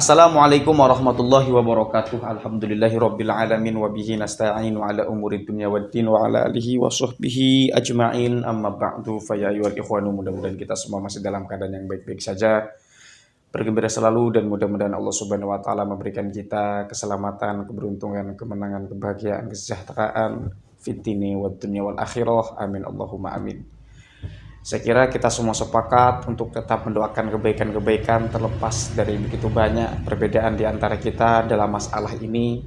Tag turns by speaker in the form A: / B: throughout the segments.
A: Assalamualaikum warahmatullahi wabarakatuh. Alhamdulillahirabbil alamin wa bihi nasta'in ala umuri dunya waddin wa ala alihi wa sahbihi ajma'in. Amma ba'du fa ya ayyuhal ikhwanu, mudah-mudahan kita semua masih dalam keadaan yang baik-baik saja, bergembira selalu, dan mudah-mudahan Allah Subhanahu wa taala memberikan kita keselamatan, keberuntungan, kemenangan, kebahagiaan, kesejahteraan fid dini wad dunya wal akhirah. Amin Allahumma amin. Saya kira kita semua sepakat untuk tetap mendoakan kebaikan-kebaikan terlepas dari begitu banyak perbedaan di antara kita dalam masalah ini.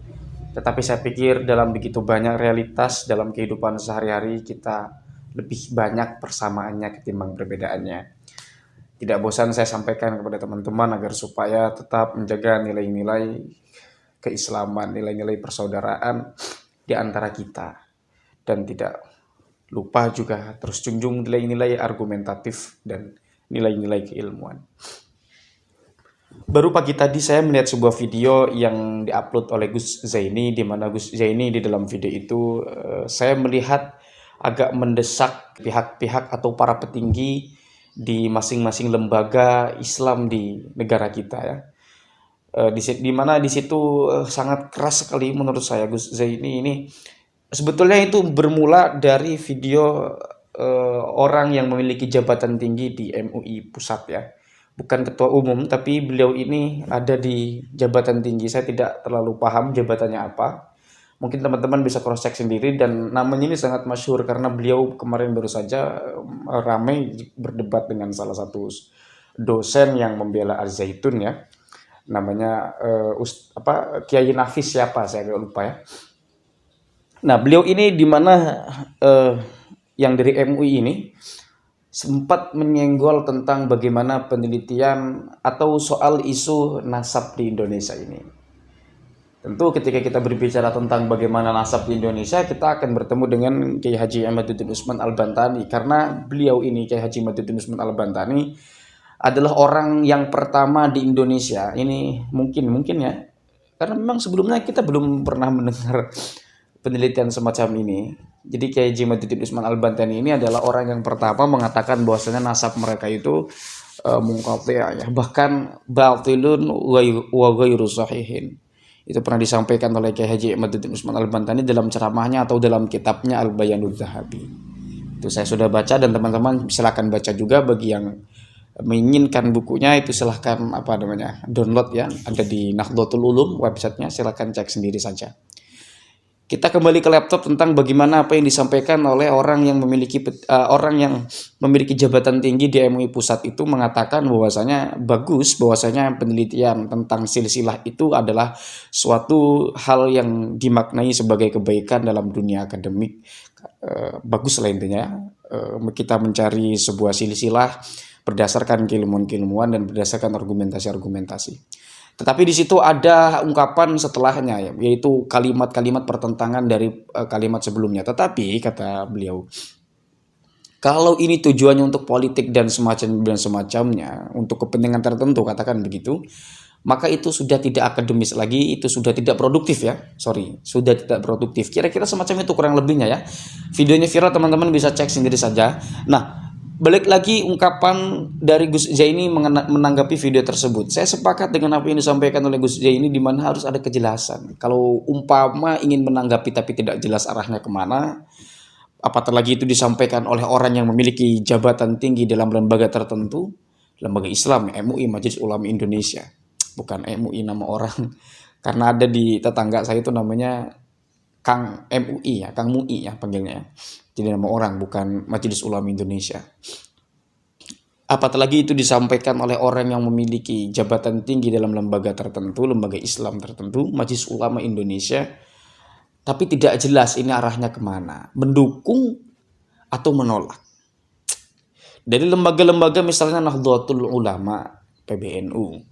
A: Tetapi saya pikir dalam begitu banyak realitas dalam kehidupan sehari-hari kita lebih banyak persamaannya ketimbang perbedaannya. Tidak bosan saya sampaikan kepada teman-teman agar supaya tetap menjaga nilai-nilai keislaman, nilai-nilai persaudaraan di antara kita, dan tidak lupa juga terus junjung nilai-nilai argumentatif dan nilai-nilai keilmuan. Baru pagi tadi saya melihat sebuah video yang diupload oleh Gus Zaini, di mana Gus Zaini di dalam video itu saya melihat agak mendesak pihak-pihak atau para petinggi di masing-masing lembaga Islam di negara kita ya. Di mana di situ sangat keras sekali menurut saya Gus Zaini ini. Sebetulnya itu bermula dari video orang yang memiliki jabatan tinggi di MUI Pusat ya. Bukan ketua umum, tapi beliau ini ada di jabatan tinggi. Saya tidak terlalu paham jabatannya apa. Mungkin teman-teman bisa cross check sendiri, dan namanya ini sangat masyhur karena beliau kemarin baru saja ramai berdebat dengan salah satu dosen yang membela Az-Zaitun ya. Namanya Kiai Nafis siapa saya agak lupa ya. Nah, beliau ini di mana yang dari MUI ini sempat menyenggol tentang bagaimana penelitian atau soal isu nasab di Indonesia ini. Tentu ketika kita berbicara tentang bagaimana nasab di Indonesia, kita akan bertemu dengan Kiai Haji Imaduddin Usman Al-Bantani, karena beliau ini, Kiai Haji Imaduddin Usman Al-Bantani, adalah orang yang pertama di Indonesia. Ini mungkin ya, karena memang sebelumnya kita belum pernah mendengar penelitian semacam ini. Jadi Kiai Haji Imaduddin Usman Al-Bantani ini adalah orang yang pertama mengatakan bahwasanya nasab mereka itu munqati' ya, bahkan batilun wa ghairu sahihin. Itu pernah disampaikan oleh Kiai Haji Imaduddin Usman Al-Bantani dalam ceramahnya atau dalam kitabnya Al-Bayanudz Dzahabi. Itu saya sudah baca, dan teman-teman silakan baca juga. Bagi yang menginginkan bukunya itu silahkan download ya, ada di Nahdlatul Ulum websitenya, silahkan cek sendiri saja. Kita kembali ke laptop tentang bagaimana apa yang disampaikan oleh orang yang memiliki jabatan tinggi di MUI Pusat itu, mengatakan bahwasanya penelitian tentang silsilah itu adalah suatu hal yang dimaknai sebagai kebaikan dalam dunia akademik. Bagus lah intinya kita mencari sebuah silsilah berdasarkan keilmuan-keilmuan dan berdasarkan argumentasi-argumentasi. Tetapi di situ ada ungkapan setelahnya, yaitu kalimat-kalimat pertentangan dari kalimat sebelumnya. Tetapi kata beliau, kalau ini tujuannya untuk politik dan semacamnya, untuk kepentingan tertentu, katakan begitu, maka itu sudah tidak akademis lagi, itu sudah tidak produktif ya. Sudah tidak produktif. Kira-kira semacam itu kurang lebihnya ya. Videonya viral, teman-teman bisa cek sendiri saja. Nah, balik lagi ungkapan dari Gus Zaini menanggapi video tersebut. Saya sepakat dengan apa yang disampaikan oleh Gus Zaini, di mana harus ada kejelasan. Kalau umpama ingin menanggapi tapi tidak jelas arahnya kemana, apatah lagi itu disampaikan oleh orang yang memiliki jabatan tinggi dalam lembaga tertentu, lembaga Islam, MUI, Majelis Ulama Indonesia. Bukan MUI nama orang, karena ada di tetangga saya itu namanya Kang MUI ya, Kang MUI ya panggilnya ya. Jadi nama orang, bukan Majelis Ulama Indonesia. Apatah lagi itu disampaikan oleh orang yang memiliki jabatan tinggi dalam lembaga tertentu, lembaga Islam tertentu, Majelis Ulama Indonesia, tapi tidak jelas ini arahnya kemana, mendukung atau menolak. Dari lembaga-lembaga misalnya Nahdlatul Ulama, PBNU.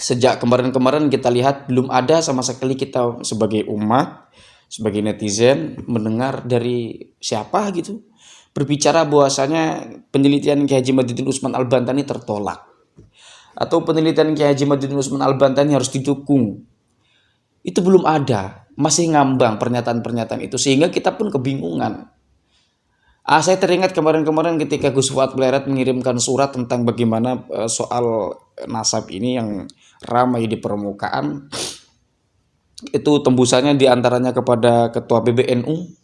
A: Sejak kemarin-kemarin kita lihat belum ada sama sekali kita sebagai umat, sebagai netizen mendengar dari siapa gitu berbicara bahwasanya penelitian Kiai Haji Imaduddin Usman Al-Bantani tertolak, atau penelitian Kiai Haji Imaduddin Usman Al-Bantani harus didukung. Itu belum ada, masih ngambang pernyataan-pernyataan itu, sehingga kita pun kebingungan. Saya teringat kemarin-kemarin ketika Gus Fuad Pleret mengirimkan surat tentang bagaimana soal nasab ini yang ramai di permukaan, itu tembusannya diantaranya kepada Ketua PBNU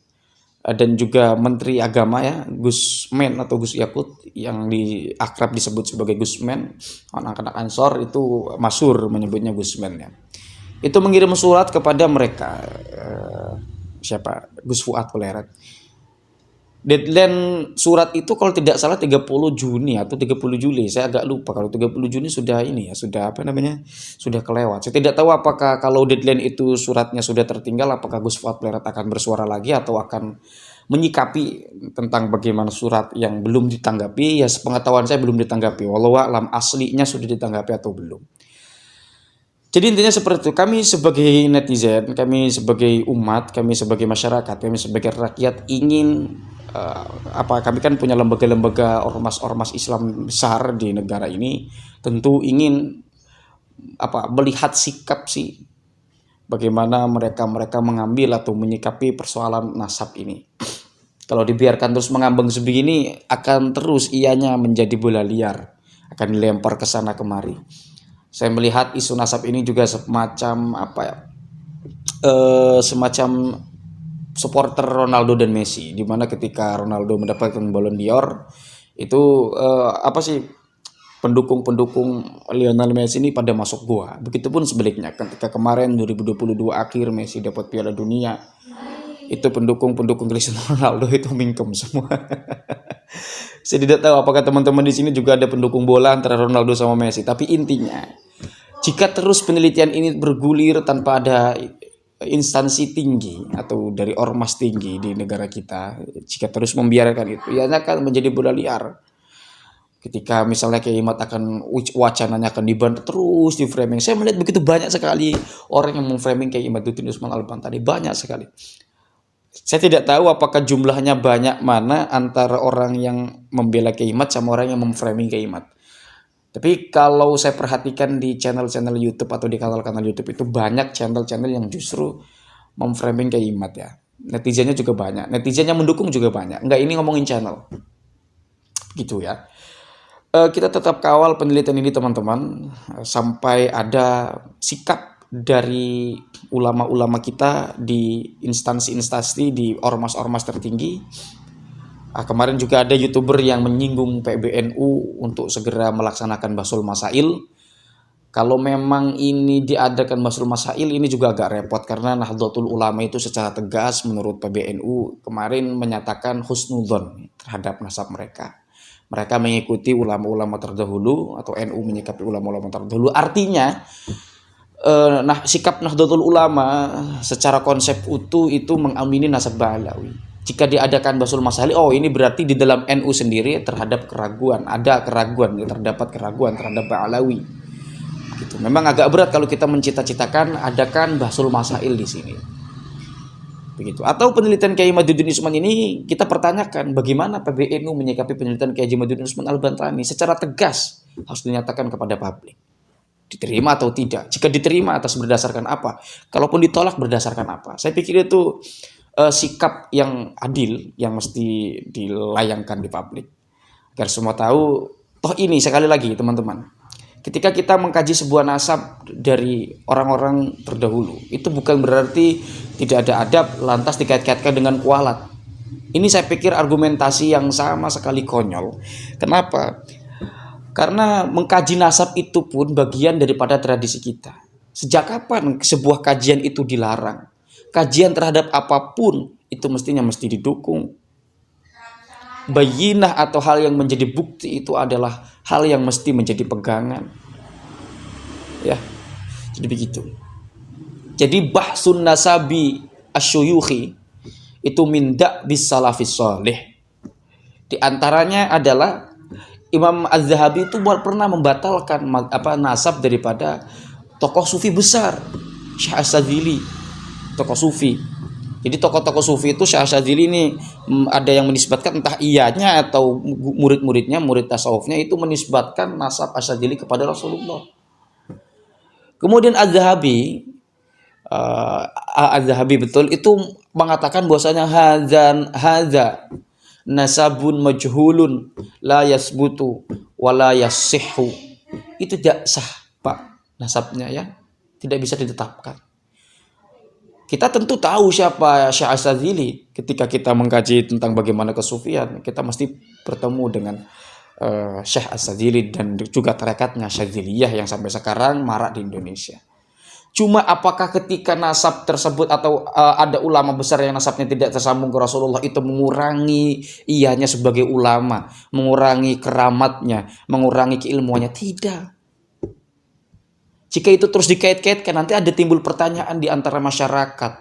A: dan juga Menteri Agama ya, Gus Men atau Gus Yakut yang akrab disebut sebagai Gus Men. Anak-anak Ansor itu masyhur menyebutnya Gus Men ya. Itu mengirim surat kepada mereka, siapa, Gus Fuad Pleret. Deadline surat itu kalau tidak salah 30 Juni atau 30 Juli, saya agak lupa. Kalau 30 Juni sudah ini ya, sudah apa namanya, sudah kelewat. Saya tidak tahu apakah kalau deadline itu suratnya sudah tertinggal, apakah Gus Fuad Pleret akan bersuara lagi atau akan menyikapi tentang bagaimana surat yang belum ditanggapi. Ya sepengetahuan saya belum ditanggapi, walau alam aslinya sudah ditanggapi atau belum. Jadi intinya seperti itu, kami sebagai netizen, kami sebagai umat, kami sebagai masyarakat, kami sebagai rakyat ingin kami kan punya lembaga-lembaga ormas-ormas Islam besar di negara ini, tentu ingin melihat sikap sih bagaimana mereka mengambil atau menyikapi persoalan nasab ini. Kalau dibiarkan terus mengambang sebegini, akan terus ianya menjadi bola liar, akan dilempar ke sana kemari. Saya melihat isu nasab ini juga semacam semacam supporter Ronaldo dan Messi, di mana ketika Ronaldo mendapatkan Ballon d'Or itu pendukung-pendukung Lionel Messi ini pada masuk gua. Begitupun sebaliknya ketika kemarin 2022 akhir Messi dapat Piala Dunia, itu pendukung-pendukung Cristiano Ronaldo itu mingkem semua. Saya tidak tahu apakah teman-teman di sini juga ada pendukung bola antara Ronaldo sama Messi, tapi intinya jika terus penelitian ini bergulir tanpa ada instansi tinggi atau dari ormas tinggi di negara kita, jika terus membiarkan itu, ya akan menjadi bola liar. Ketika misalnya Kiai Imad akan wacananya akan dibantu terus di framing, saya melihat begitu banyak sekali orang yang memframing Kiai Imaduddin Usman Al-Bantani, banyak sekali. Saya tidak tahu apakah jumlahnya banyak mana antara orang yang membela Kiai Imad sama orang yang memframing Kiai Imad. Tapi kalau saya perhatikan di channel-channel YouTube atau di kanal-kanal YouTube itu banyak channel-channel yang justru memframing Kiai Imad ya. Netizennya juga banyak, netizennya mendukung juga banyak. Enggak, ini ngomongin channel. Gitu ya. Kita tetap kawal penelitian ini teman-teman, sampai ada sikap dari ulama-ulama kita di instansi-instansi, di ormas-ormas tertinggi. Kemarin juga ada YouTuber yang menyinggung PBNU untuk segera melaksanakan Basul Masail. Kalau memang ini diadakan Basul Masail, ini juga agak repot karena Nahdlatul Ulama itu secara tegas menurut PBNU kemarin menyatakan husnudzon terhadap nasab mereka. Mereka mengikuti ulama-ulama terdahulu atau NU menyikapi ulama-ulama terdahulu. Artinya sikap Nahdlatul Ulama secara konsep utuh itu mengamini nasab Ba'alawi. Jika diadakan Basul Masail, ini berarti di dalam NU sendiri terhadap keraguan, terdapat keraguan terhadap Ba'alawi. Gitu. Memang agak berat kalau kita mencita-citakan adakan Basul Masail di sini. Begitu. Atau penelitian Kiai Imaduddin Usman ini kita pertanyakan bagaimana PBNU menyikapi penelitian Kiai Imaduddin Usman Al-Bantani secara tegas harus dinyatakan kepada publik. Diterima atau tidak? Jika diterima atas berdasarkan apa? Kalaupun ditolak berdasarkan apa? Saya pikir itu sikap yang adil yang mesti dilayangkan di publik agar semua tahu. Toh ini sekali lagi teman-teman, ketika kita mengkaji sebuah nasab dari orang-orang terdahulu, itu bukan berarti tidak ada adab lantas dikait-kaitkan dengan kualat. Ini saya pikir argumentasi yang sama sekali konyol. Kenapa? Karena mengkaji nasab itu pun bagian daripada tradisi kita. Sejak kapan sebuah kajian itu dilarang? Kajian terhadap apapun itu mesti didukung. Bayinah atau hal yang menjadi bukti itu adalah hal yang mesti menjadi pegangan. Ya, jadi begitu. Jadi bahsun nasabi asyuyuhi itu minda bis salafis salih. Di antaranya adalah Imam Az-Zahabi itu pernah membatalkan nasab daripada tokoh sufi besar, Syekh As-Sadzili, tokoh sufi. Jadi tokoh-tokoh sufi itu Syekh As-Sadzili ini ada yang menisbatkan, entah iyanya atau murid-muridnya, murid tasawufnya itu menisbatkan nasab As-Sadzili kepada Rasulullah. Kemudian Az-Zahabi betul itu mengatakan bahwasanya hadza nasabun majhulun la yasbutu wala yasihhu. Itu tidak sah, Pak, nasabnya ya. Tidak bisa ditetapkan. Kita tentu tahu siapa Syekh As-Sadzili. Ketika kita mengkaji tentang bagaimana kesufian, kita mesti bertemu dengan Syekh As-Sadzili dan juga tarekatnya Syadziliyah yang sampai sekarang marak di Indonesia. Cuma apakah ketika nasab tersebut atau ada ulama besar yang nasabnya tidak tersambung ke Rasulullah itu mengurangi ianya sebagai ulama, mengurangi keramatnya, mengurangi keilmuannya? Tidak. Jika itu terus dikait-kaitkan, nanti ada timbul pertanyaan di antara masyarakat.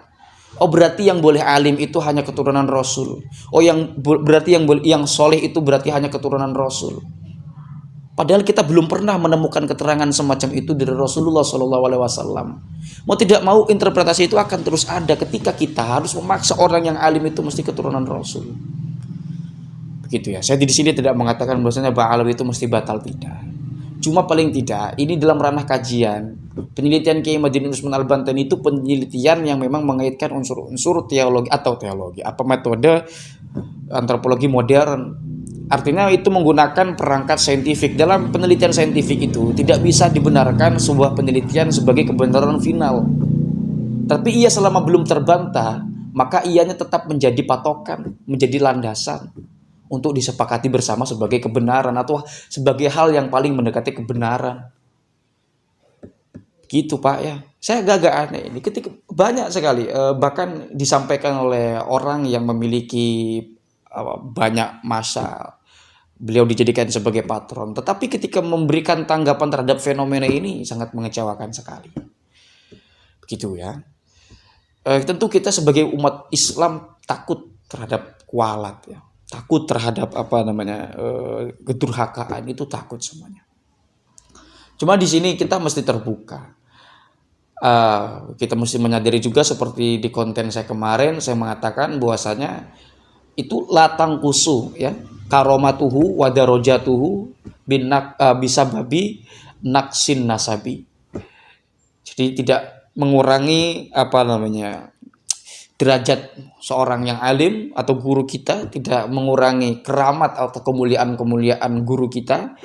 A: Oh, berarti yang boleh alim itu hanya keturunan Rasul. Oh, berarti yang soleh itu berarti hanya keturunan Rasul. Padahal kita belum pernah menemukan keterangan semacam itu dari Rasulullah SAW. Mau tidak mau, interpretasi itu akan terus ada ketika kita harus memaksa orang yang alim itu mesti keturunan Rasul. Begitu ya. Saya di sini tidak mengatakan bahwasanya Ba'alawi itu mesti batal, tidak. Cuma paling tidak, ini dalam ranah kajian. Penelitian Kiai Madin Usman Al-Bantani itu penelitian yang memang mengaitkan unsur-unsur teologi, apa metode antropologi modern. Artinya itu menggunakan perangkat saintifik. Dalam penelitian saintifik itu tidak bisa dibenarkan sebuah penelitian sebagai kebenaran final. Tapi ia selama belum terbantah, maka ianya tetap menjadi patokan, menjadi landasan untuk disepakati bersama sebagai kebenaran atau sebagai hal yang paling mendekati kebenaran. Gitu, Pak, ya. Saya agak aneh ini ketika banyak sekali bahkan disampaikan oleh orang yang memiliki banyak masa, beliau dijadikan sebagai patron, tetapi ketika memberikan tanggapan terhadap fenomena ini sangat mengecewakan sekali. Begitu ya. Tentu kita sebagai umat Islam takut terhadap kualat, ya. Takut terhadap kedurhakaan, itu takut semuanya. Cuma di sini kita mesti terbuka. Kita mesti menyadari juga seperti di konten saya kemarin, saya mengatakan bahwasanya itu latang kusu, ya, karomatuhu wadarojatuhu bisa babi naksin nasabi. Jadi tidak mengurangi derajat seorang yang alim atau guru kita, tidak mengurangi keramat atau kemuliaan guru kita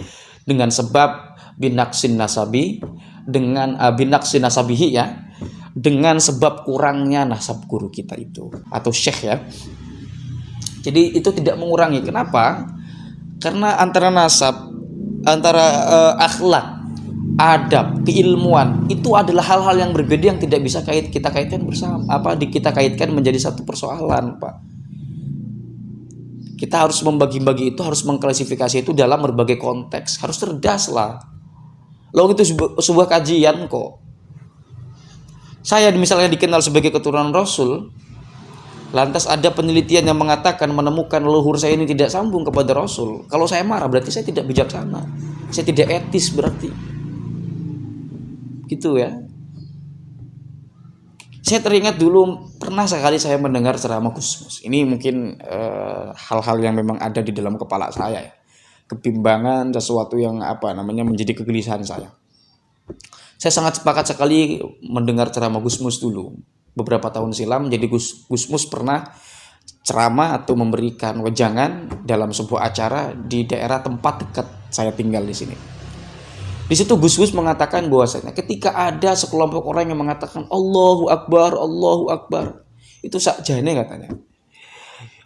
A: dengan sebab binaksin nasabihi, ya, dengan sebab kurangnya nasab guru kita itu atau syekh, ya. Jadi itu tidak mengurangi. Kenapa? Karena antara nasab, antara akhlak, adab, keilmuan itu adalah hal-hal yang berbeda yang tidak bisa kita kaitkan bersama, kita kaitkan menjadi satu persoalan, Pak. Kita harus membagi-bagi itu, harus mengklasifikasi itu dalam berbagai konteks, harus cerdas lah. Loh, itu sebuah kajian kok. Saya misalnya dikenal sebagai keturunan Rasul, lantas ada penelitian yang mengatakan menemukan leluhur saya ini tidak sambung kepada Rasul. Kalau saya marah berarti saya tidak bijaksana, saya tidak etis berarti. Gitu ya. Saya teringat dulu pernah sekali saya mendengar ceramah Gus Mus. Ini mungkin hal-hal yang memang ada di dalam kepala saya, ya. Kebimbangan, sesuatu yang menjadi kegelisahan saya. Saya sangat sepakat sekali mendengar ceramah Gus Mus dulu. Beberapa tahun silam, jadi Gus Mus pernah ceramah atau memberikan wejangan dalam sebuah acara di daerah tempat dekat saya tinggal di sini. Di situ Gus Mus mengatakan bahwasanya ketika ada sekelompok orang yang mengatakan Allahu Akbar, itu sakjane katanya.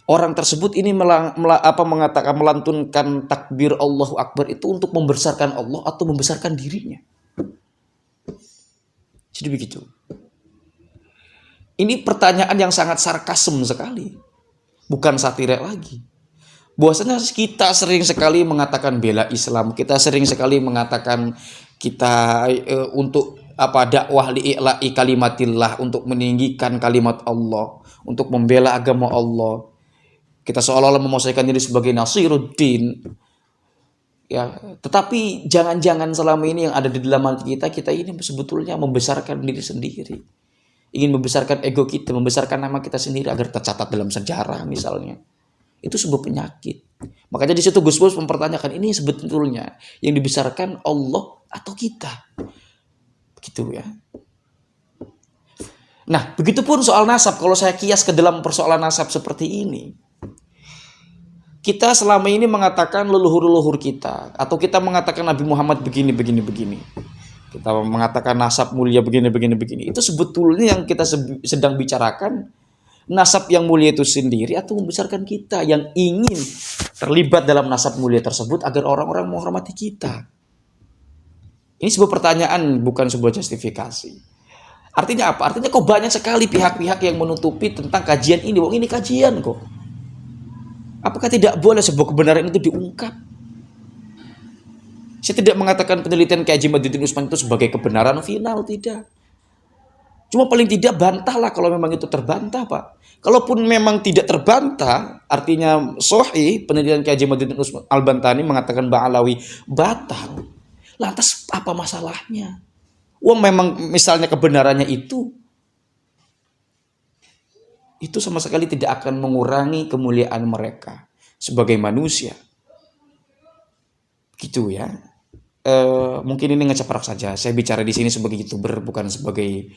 A: Orang tersebut ini melantunkan takbir Allahu Akbar itu untuk membesarkan Allah atau membesarkan dirinya. Jadi begitu. Ini pertanyaan yang sangat sarkasem sekali. Bukan satire lagi. Bahwasanya kita sering sekali mengatakan bela Islam, kita sering sekali mengatakan kita untuk dakwah li'ila'i kalimatillah, untuk meninggikan kalimat Allah, untuk membela agama Allah. Kita seolah-olah memosisikan diri sebagai Nasiruddin. Ya, tetapi jangan-jangan selama ini yang ada di dalam hati kita ini sebetulnya membesarkan diri sendiri. Ingin membesarkan ego kita, membesarkan nama kita sendiri agar tercatat dalam sejarah misalnya. Itu sebuah penyakit. Makanya di situ Gus Mus mempertanyakan, ini sebetulnya yang dibesarkan Allah atau kita? Begitu ya. Nah, begitupun soal nasab. Kalau saya kias ke dalam persoalan nasab seperti ini, Kita selama ini mengatakan leluhur-leluhur kita, atau kita mengatakan Nabi Muhammad begini, begini, begini. Kita mengatakan nasab mulia begini, begini, begini. Itu sebetulnya yang kita sedang bicarakan nasab yang mulia itu sendiri, atau membesarkan kita yang ingin terlibat dalam nasab mulia tersebut agar orang-orang menghormati kita. Ini sebuah pertanyaan, bukan sebuah justifikasi. Artinya apa? Artinya kok banyak sekali pihak-pihak yang menutupi tentang kajian ini. Wong ini kajian kok. Apakah tidak boleh sebuah kebenaran itu diungkap? Saya tidak mengatakan penelitian Kiai Haji Madudin Usman itu sebagai kebenaran final, tidak. Cuma paling tidak bantahlah kalau memang itu terbantah, Pak. Kalaupun memang tidak terbantah, artinya sahih, penelitian Kiai Haji Madudin Usman Al-Bantani mengatakan Ba'alawi batal. Lantas apa masalahnya? Wong memang misalnya kebenarannya itu sama sekali tidak akan mengurangi kemuliaan mereka sebagai manusia. Gitu ya. Mungkin ini ngeceprok saja. Saya bicara di sini sebagai YouTuber, bukan sebagai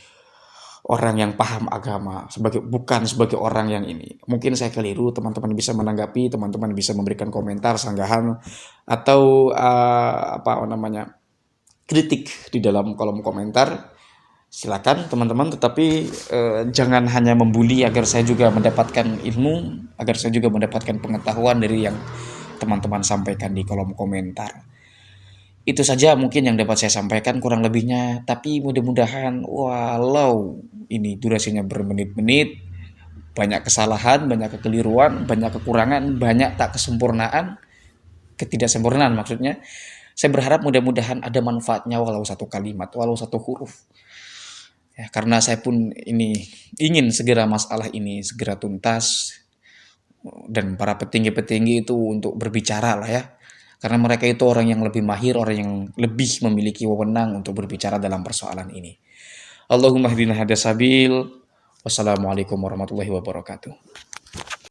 A: orang yang paham agama, bukan sebagai orang yang ini. Mungkin saya keliru, teman-teman bisa menanggapi, teman-teman bisa memberikan komentar, sanggahan, atau kritik di dalam kolom komentar. Silakan teman-teman, tetapi jangan hanya membuli agar saya juga mendapatkan ilmu, agar saya juga mendapatkan pengetahuan dari yang teman-teman sampaikan di kolom komentar. Itu saja mungkin yang dapat saya sampaikan, kurang lebihnya. Tapi mudah-mudahan walau ini durasinya bermenit-menit, banyak kesalahan, banyak kekeliruan, banyak kekurangan, banyak tak kesempurnaan, ketidaksempurnaan maksudnya. Saya berharap mudah-mudahan ada manfaatnya walau satu kalimat, walau satu huruf. Ya, karena saya pun ini ingin segera masalah ini segera tuntas, dan para petinggi-petinggi itu untuk berbicara lah ya. Karena mereka itu orang yang lebih mahir, orang yang lebih memiliki wewenang untuk berbicara dalam persoalan ini. Allahumma hdina hadasabil. Wassalamualaikum warahmatullahi wabarakatuh.